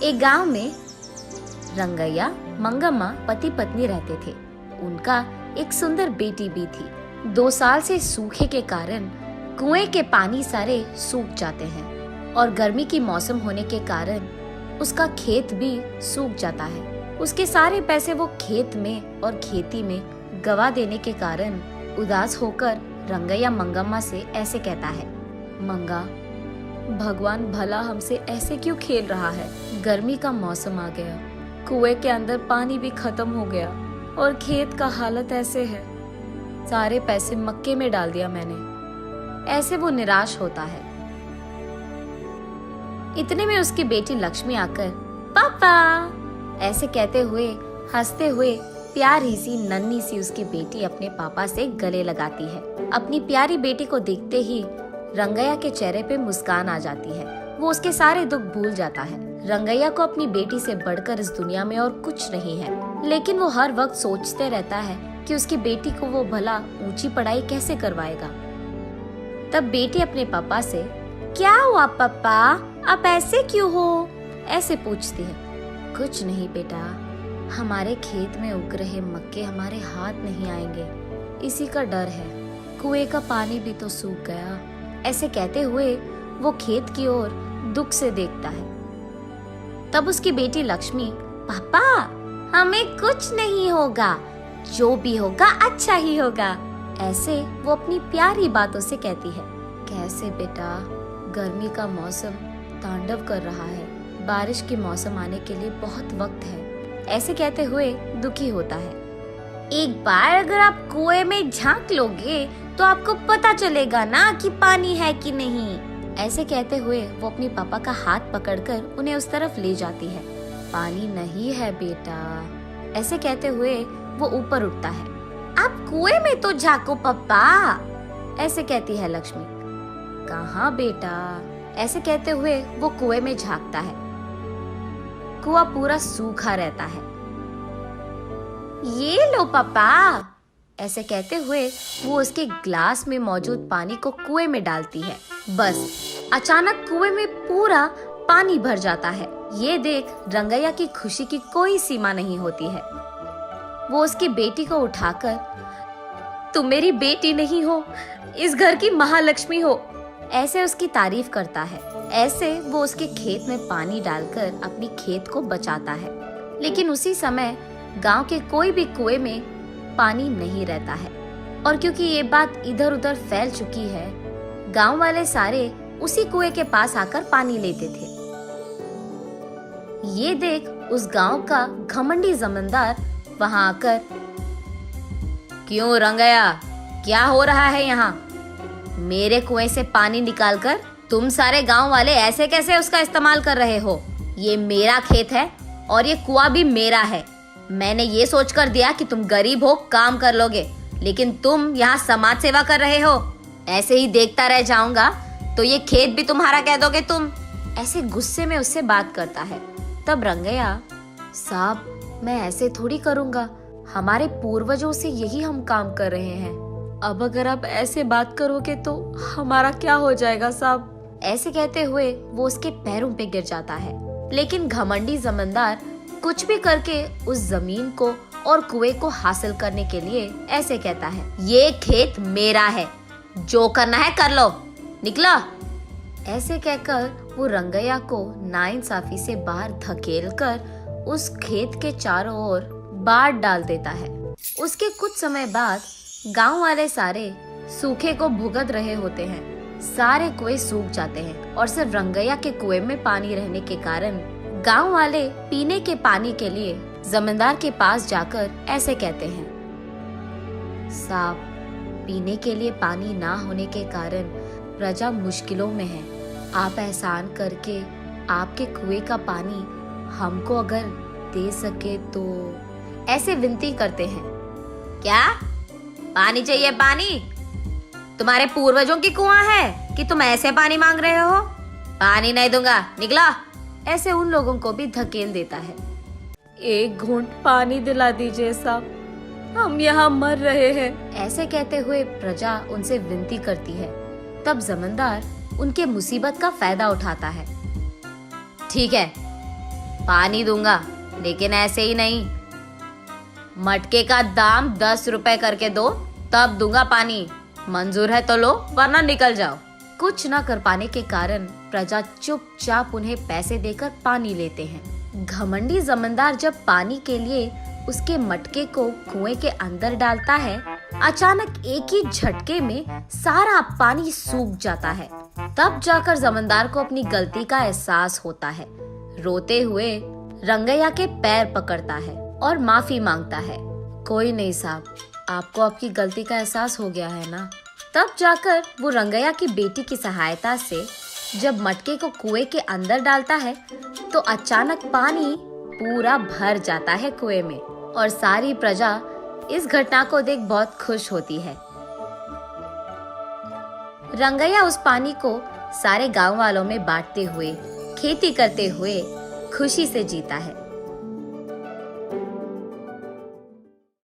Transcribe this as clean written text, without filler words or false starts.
एक गांव में रंगैया मंगम्मा पति पत्नी रहते थे। उनका एक सुंदर बेटी भी थी। 2 साल से सूखे के कारण कुएं के पानी सारे सूख जाते हैं और गर्मी की मौसम होने के कारण उसका खेत भी सूख जाता है। उसके सारे पैसे वो खेत में और खेती में गवा देने के कारण उदास होकर रंगैया मंगम्मा से ऐसे कहता है, मंगा, भगवान भला हमसे ऐसे क्यों खेल रहा है। गर्मी का मौसम आ गया, कुएं के अंदर पानी भी खत्म हो गया और खेत का हालत ऐसे है। सारे पैसे मक्के में डाल दिया मैंने। ऐसे वो निराश होता है। इतने में उसकी बेटी लक्ष्मी आकर पापा ऐसे कहते हुए हंसते हुए प्यारी सी नन्ही सी उसकी बेटी अपने पापा से गले लगाती है। अपनी प्यारी बेटी को देखते ही रंगैया के चेहरे पे मुस्कान आ जाती है। वो उसके सारे दुख भूल जाता है। रंगैया को अपनी बेटी से बढ़कर इस दुनिया में और कुछ नहीं है, लेकिन वो हर वक्त सोचते रहता है कि उसकी बेटी को वो भला ऊंची पढ़ाई कैसे करवाएगा। तब बेटी अपने पापा से, क्या हुआ पापा, आप ऐसे क्यों हो, ऐसे पूछती है। कुछ नहीं बेटा, हमारे खेत में उग रहे मक्के हमारे हाथ नहीं आएंगे, इसी का डर है। कुएं का पानी भी तो सूख गया। ऐसे कहते हुए वो खेत की ओर दुख से देखता है। तब उसकी बेटी लक्ष्मी, पापा हमें कुछ नहीं होगा, जो भी होगा अच्छा ही होगा, ऐसे वो अपनी प्यारी बातों से कहती है। कैसे बेटा, गर्मी का मौसम तांडव कर रहा है, बारिश के मौसम आने के लिए बहुत वक्त है, ऐसे कहते हुए दुखी होता है। एक बार अगर आप कुएं में झांक लोगे तो आपको पता चलेगा ना कि पानी है कि नहीं। ऐसे कहते हुए वो अपने पापा का हाथ पकड़कर उन्हें उस तरफ ले जाती है। पानी नहीं है बेटा, ऐसे कहते हुए वो ऊपर उठता है। आप कुएं में तो झांको पापा, ऐसे कहती है लक्ष्मी। कहाँ बेटा, ऐसे कहते हुए वो कुएं में झांकता है। कुआं पूरा सूखा रहता है। ये लो पापा, ऐसे कहते हुए वो उसके ग्लास में मौजूद पानी को कुएं में डालती है। बस अचानक कुएं में पूरा पानी भर जाता है। ये देख रंगैया की खुशी की कोई सीमा नहीं होती है। वो उसकी बेटी को उठाकर, तुम मेरी बेटी नहीं हो, इस घर की महालक्ष्मी हो, ऐसे उसकी तारीफ करता है। ऐसे वो उसके खेत में पानी डालकर अपनी खेत को बचाता है। लेकिन उसी समय गांव के कोई भी कुएं में पानी नहीं रहता है, और क्योंकि ये बात इधर उधर फैल चुकी है, गांव वाले सारे उसी कुएं के पास आकर पानी लेते थे। ये देख उस गांव का घमंडी जमींदार वहां आकर, क्यों रंगैया, क्या हो रहा है यहाँ? मेरे कुएं से पानी निकालकर तुम सारे गांव वाले ऐसे कैसे उसका इस्तेमाल कर रहे हो? ये मेरा खेत है और ये कुआं भी मेरा है। मैंने ये सोचकर दिया कि तुम गरीब हो, काम कर लोगे, लेकिन तुम यहाँ समाज सेवा कर रहे हो। ऐसे ही देखता रह जाऊंगा तो ये खेत भी तुम्हारा कह दोगे तुम। ऐसे गुस्से में उससे बात करता है। तब रंगैया, साहब मैं ऐसे थोड़ी करूंगा, हमारे पूर्वजों से यही हम काम कर रहे हैं। अब अगर आप ऐसे बात करोगे तो हमारा क्या हो जाएगा साहब? ऐसे कहते हुए वो उसके पैरों पे गिर जाता है। लेकिन घमंडी जमींदार कुछ भी करके उस जमीन को और कुएं को हासिल करने के लिए ऐसे कहता है, ये खेत मेरा है, जो करना है कर लो, निकलो। ऐसे कहकर वो रंगैया को नाइंसाफी से बाहर धकेलकर उस खेत के चारों ओर बाढ़ डाल देता है। उसके कुछ समय बाद गांव वाले सारे सूखे को भुगत रहे होते हैं। सारे कुएं सूख जाते हैं और सिर्फ रंगैया के कुएं में पानी रहने के कारण गांव वाले पीने के पानी के लिए जमींदार के पास जाकर ऐसे कहते हैं, साहब पीने के लिए पानी ना होने के कारण प्रजा मुश्किलों में है। आप एहसान करके आपके कुएं का पानी हमको अगर दे सके तो, ऐसे विनती करते हैं। क्या पानी चाहिए? पानी तुम्हारे पूर्वजों की कुआं है कि तुम ऐसे पानी मांग रहे हो? पानी नहीं दूंगा, निकलो। ऐसे उन लोगों को भी धकेल देता है। एक घूंट पानी दिला दीजिए साहब, हम यहाँ मर रहे हैं, ऐसे कहते हुए प्रजा उनसे विनती करती है। तब जमींदार उनके मुसीबत का फायदा उठाता है। ठीक है, पानी दूंगा, लेकिन ऐसे ही नहीं। मटके का दाम 10 रुपए करके दो, तब दूंगा पानी। मंजूर है तो लो, वरना निकल जाओ। कुछ न कर पाने के कारण प्रजा चुपचाप उन्हें पैसे देकर पानी लेते हैं। घमंडी जमींदार जब पानी के लिए उसके मटके को कुएं के अंदर डालता है, अचानक एक ही झटके में सारा पानी सूख जाता है। तब जाकर जमींदार को अपनी गलती का एहसास होता है। रोते हुए रंगैया के पैर पकड़ता है और माफी मांगता है। कोई नहीं साहब, आपको आपकी गलती का एहसास हो गया है ना। तब जाकर वो रंगैया की बेटी की सहायता से जब मटके को कुएं के अंदर डालता है तो अचानक पानी पूरा भर जाता है कुएं में और सारी प्रजा इस घटना को देख बहुत खुश होती है। रंगैया उस पानी को सारे गांव वालों में बांटते हुए, खेती करते हुए खुशी से जीता है।